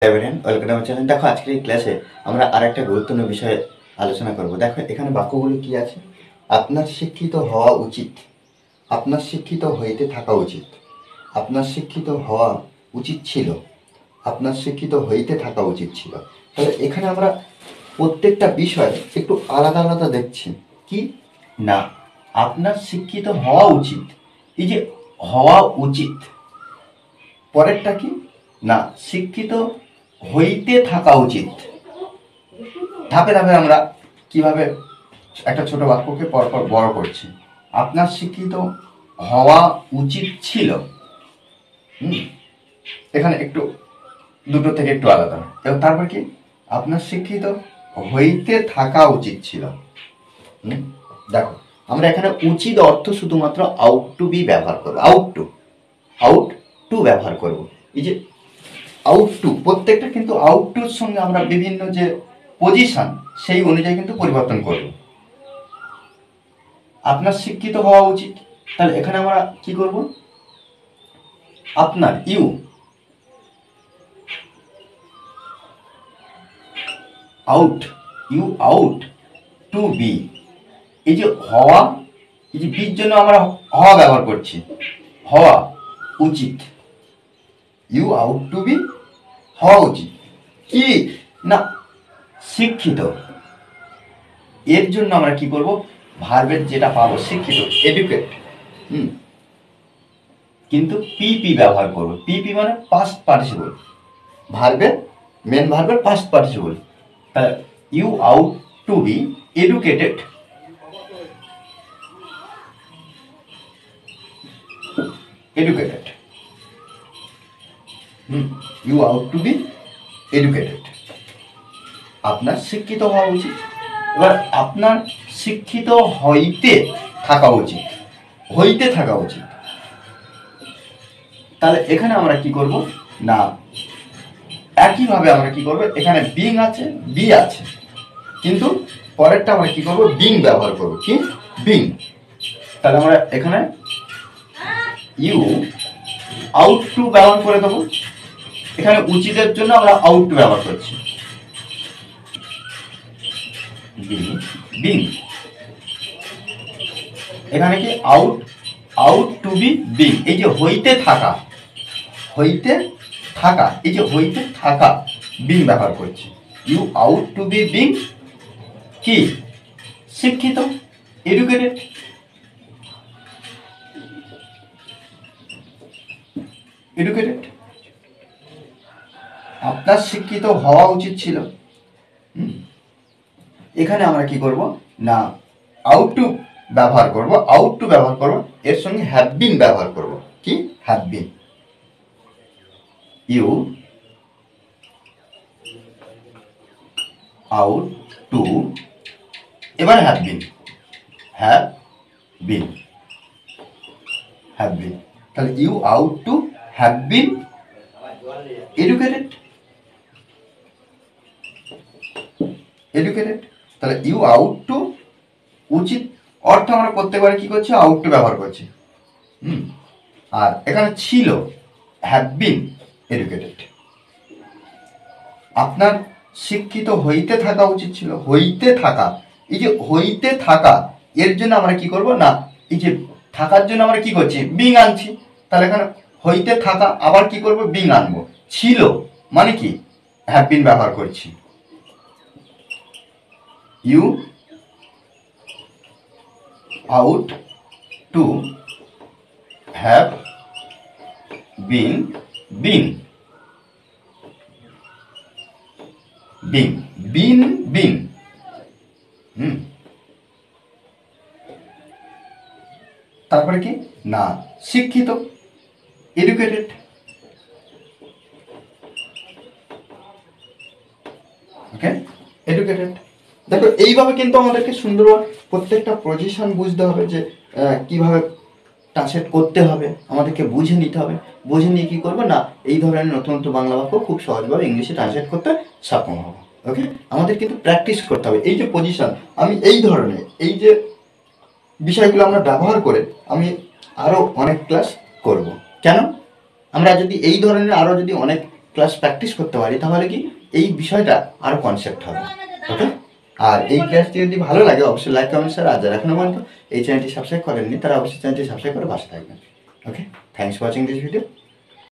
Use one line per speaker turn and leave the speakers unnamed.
Everyone welcome to my channel. দেখো আজকের এই ক্লাসে আমরা আরেকটা গুরুত্বপূর্ণ বিষয়ে আলোচনা করব। দেখো এখানে বাক্যগুলো কি আছে? আপনার শিক্ষিত হওয়া উচিত, আপনার শিক্ষিত হইতে থাকা উচিত, আপনার শিক্ষিত হওয়া উচিত ছিল, আপনার শিক্ষিত হইতে থাকা উচিত ছিল। তাহলে এখানে আমরা প্রত্যেকটা বিষয় একটু আলাদা আলাদা দেখছি। কি না, আপনার শিক্ষিত হওয়া উচিত, এই যে হওয়া উচিত, পরেরটা কি না শিক্ষিত হইতে থাকা উচিত। ধাপে ধাপে আমরা কিভাবে একটা ছোট বাক্যকে পরপর বড় করছি। আপনার শিক্ষিত হওয়া উচিত ছিল, এখানে একটু দুটো থেকে একটু আলাদা। এবং তারপর কি আপনার শিক্ষিত হইতে থাকা উচিত ছিল। দেখো আমরা এখানে উচিত অর্থ শুধুমাত্র আউট টু বি ব্যবহার করবো, আউট টু ব্যবহার করব। এই যে আউট টু, প্রত্যেকটা কিন্তু আউট টুর সঙ্গে আমরা বিভিন্ন যে পজিশন সেই অনুযায়ী কিন্তু পরিবর্তন করব। আপনার শিক্ষিত হওয়া উচিত, তাহলে এখানে আমরা কি করব? আপনার ইউ আউট টু বি, এই যে হওয়া, এই যে বির জন্য আমরা হওয়া ব্যবহার করছি, হওয়া উচিত, ইউ আউট টু বি হওয়া উচিত কি না শিক্ষিত। এর জন্য আমরা কি করব? ভার্বের যেটা পাবো শিক্ষিত, এডুকেট, কিন্তু পিপি ব্যবহার করব। পিপি মানে পাস্ট পার্টিসিপল, ভার্বের মেন ভার্বের past participle. You ought to be educated, educated, you ought to be educated, আপনার শিক্ষিত হওয়া উচিত। এবার আপনার শিক্ষিত হইতে থাকা উচিত, হইতে থাকা উচিত। তাহলে এখানে আমরা কি করব না একইভাবে আমরা কি করব, এখানে বিং আছে, বি আছে, কিন্তু পরেরটা আমরা কি করব? বিং ব্যবহার করব। কি বিং। তাহলে আমরা এখানে ইউ আউট টু ব্যবহার করে দেবো। এখানে উচিতের জন্য আমরা আউট টু ব্যবহার করছি, বিং। এখানে কি আউট টু বি বিং, এই যে হইতে থাকা, এই যে হইতে থাকা বিং ব্যবহার করছি। You ought to be being কি শিক্ষিত, এডুকেটেড। আপনার শিক্ষিত হওয়া উচিত ছিল। এখানে আমরা কি করব না আউট টু ব্যবহার করব, এর সঙ্গে হ্যাভ বিন ব্যবহার করব। কি have been, you ought to, এবার হ্যাভ বিন, তাহলে you ought to have been educated, তাহলে ইউ আউট টু উচিত অর্থ আমরা প্রত্যেকবার কি করছি? আউট টু ব্যবহার করছি। আর এখানে ছিল হ্যাভ বিন এডুকেটেড। আপনার শিক্ষিত হইতে থাকা উচিত ছিল, হইতে থাকা, এই যে হইতে থাকা, এর জন্য আমরা কি করব না এই যে থাকার জন্য আমরা কি করছি? বিং আনছি। তাহলে এখানে হইতে থাকা আবার কি করব? বিং আনবো। ছিল মানে কি হ্যাভ বিন ব্যবহার করছি, you ought to have been তারপরে কি না শিক্ষিত, এডুকেটেড। ওকে, এডুকেটেড। দেখো এইভাবে কিন্তু আমাদেরকে সুন্দরভাবে প্রত্যেকটা পজিশন বুঝতে হবে, যে কিভাবে ট্রান্সলেট করতে হবে, আমাদেরকে বুঝে নিতে হবে। বুঝে নিয়ে কি করবো না এই ধরনের নতুন নতুন বাংলা বাক্য খুব সহজভাবে ইংলিশে ট্রান্সলেট করতে সক্ষম হবো। ওকে, আমাদের কিন্তু প্র্যাকটিস করতে হবে। এই যে পজিশন, আমি এই ধরনের এই যে বিষয়গুলো আমরা ব্যবহার করে আমি আরও অনেক ক্লাস করব। কেন? আমরা যদি এই ধরনের আরও যদি অনেক ক্লাস প্র্যাকটিস করতে পারি তাহলে কি এই বিষয়টা আরও কনসেপ্ট হবে। ওকে, আর এই ক্লাসটি যদি ভালো লাগে অবশ্যই লাইক কমেন্ট শেয়ার, আর যারা এখনো পর্যন্ত এই চ্যানেলটি সাবস্ক্রাইব করেননি তারা অবশ্যই চ্যানেলটি সাবস্ক্রাইব করে পাশে থাকবেন। Okay, thanks for watching this video.